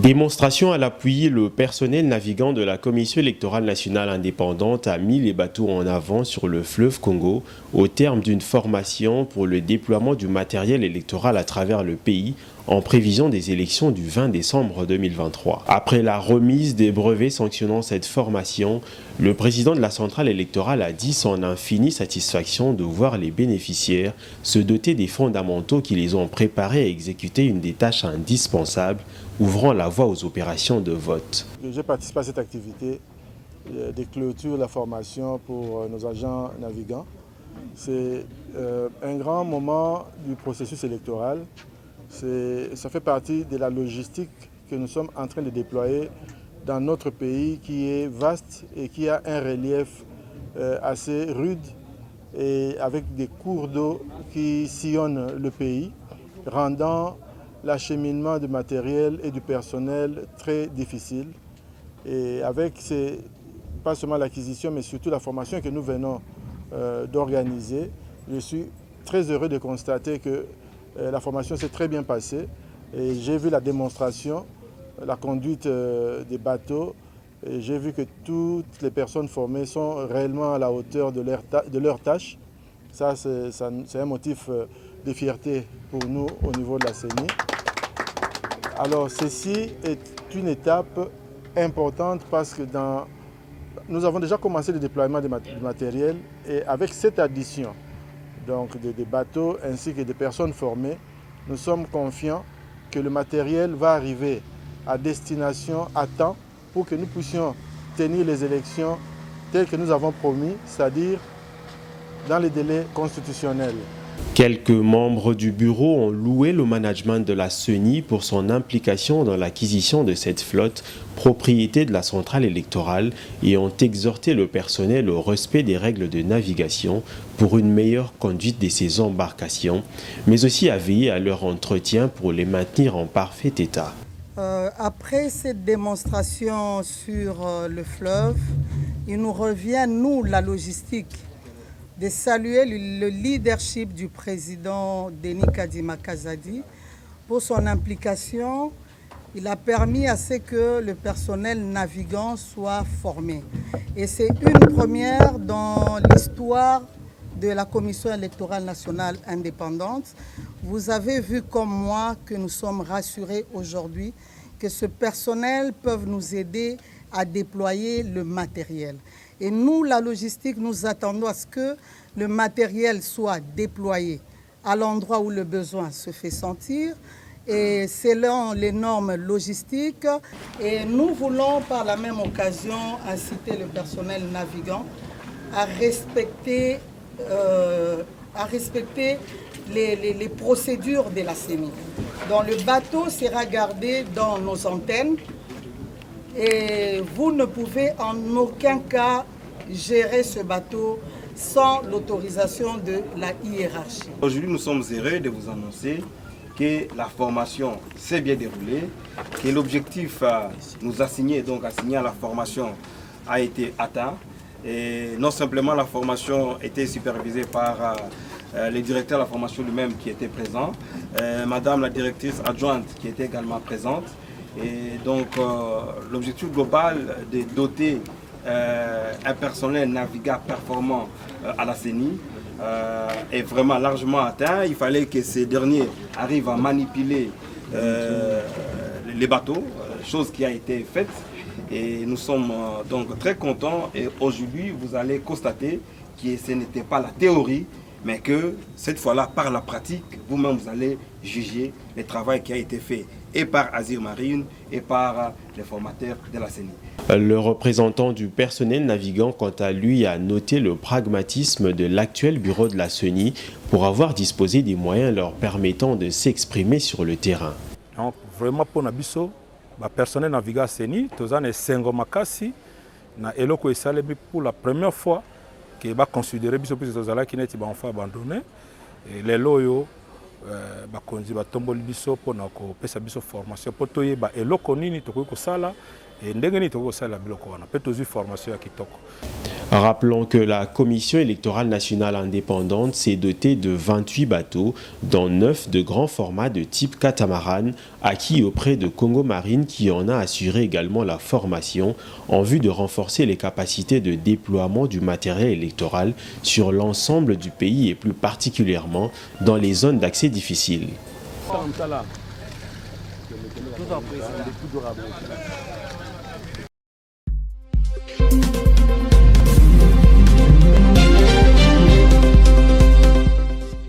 Démonstration à l'appui, le personnel navigant de la Commission électorale nationale indépendante a mis les bateaux en avant sur le fleuve Congo au terme d'une formation pour le déploiement du matériel électoral à travers le pays en prévision des élections du 20 décembre 2023. Après la remise des brevets sanctionnant cette formation, le président de la centrale électorale a dit son infinie satisfaction de voir les bénéficiaires se doter des fondamentaux qui les ont préparés à exécuter une des tâches indispensables, ouvrant la voie aux opérations de vote. J'ai participé à cette activité de clôture de la formation pour nos agents navigants. C'est un grand moment du processus électoral. Ça fait partie de la logistique que nous sommes en train de déployer dans notre pays qui est vaste et qui a un relief assez rude et avec des cours d'eau qui sillonnent le pays, rendant l'acheminement du matériel et du personnel très difficile. Et avec pas seulement l'acquisition, mais surtout la formation que nous venons d'organiser, je suis très heureux de constater que la formation s'est très bien passée. Et j'ai vu la démonstration, la conduite des bateaux, et j'ai vu que toutes les personnes formées sont réellement à la hauteur de leur tâche. Ça, c'est un motif de fierté pour nous au niveau de la CENI. Alors, ceci est une étape importante parce que nous avons déjà commencé le déploiement du matériel et avec cette addition donc des bateaux ainsi que des personnes formées, nous sommes confiants que le matériel va arriver à destination à temps pour que nous puissions tenir les élections telles que nous avons promis, c'est-à-dire dans les délais constitutionnels. Quelques membres du bureau ont loué le management de la CENI pour son implication dans l'acquisition de cette flotte, propriété de la centrale électorale, et ont exhorté le personnel au respect des règles de navigation pour une meilleure conduite de ces embarcations, mais aussi à veiller à leur entretien pour les maintenir en parfait état. Après cette démonstration sur le fleuve, il nous revient, nous, la logistique, de saluer le leadership du président Denis Kadima Kazadi pour son implication. Il a permis à ce que le personnel navigant soit formé. Et c'est une première dans l'histoire de la Commission électorale nationale indépendante. Vous avez vu comme moi que nous sommes rassurés aujourd'hui que ce personnel peut nous aider à déployer le matériel. Et nous, la logistique, nous attendons à ce que le matériel soit déployé à l'endroit où le besoin se fait sentir et selon les normes logistiques. Et nous voulons par la même occasion inciter le personnel navigant à respecter les procédures de la CENI. Donc le bateau sera gardé dans nos antennes et vous ne pouvez en aucun cas gérer ce bateau sans l'autorisation de la hiérarchie. Aujourd'hui, nous sommes heureux de vous annoncer que la formation s'est bien déroulée, que l'objectif nous assigné à la formation a été atteint. Et non simplement la formation était supervisée par le directeur de la formation lui-même qui était présent, madame la directrice adjointe qui était également présente. Et donc l'objectif global de doter un personnel navigant performant à la CENI est vraiment largement atteint. Il fallait que ces derniers arrivent à manipuler les bateaux, chose qui a été faite. Et nous sommes donc très contents. Et aujourd'hui, vous allez constater que ce n'était pas la théorie, mais que cette fois-là, par la pratique, vous-même, vous allez juger le travail qui a été fait et par Azir Marine et par les formateurs de la CENI. Le représentant du personnel navigant, quant à lui, a noté le pragmatisme de l'actuel bureau de la CENI pour avoir disposé des moyens leur permettant de s'exprimer sur le terrain. Donc, vraiment, pour Nabiso, le personnel navigant CENI, tous les Sengomakasi, na eloko esalemi pour la première fois que va considérer biso plus tozala qui n'était pas enfin abandonné et les loyo bakonzi batomboli biso pour na ko pesa biso formation pour toyeba eloko nini tokoki kosala et ndenge nini tokosala biloko wana mpe tozwi formation ya kitoko. Rappelons que la Commission électorale nationale indépendante s'est dotée de 28 bateaux, dont 9 de grand format de type catamaran, acquis auprès de Congo Marine qui en a assuré également la formation en vue de renforcer les capacités de déploiement du matériel électoral sur l'ensemble du pays et plus particulièrement dans les zones d'accès difficiles.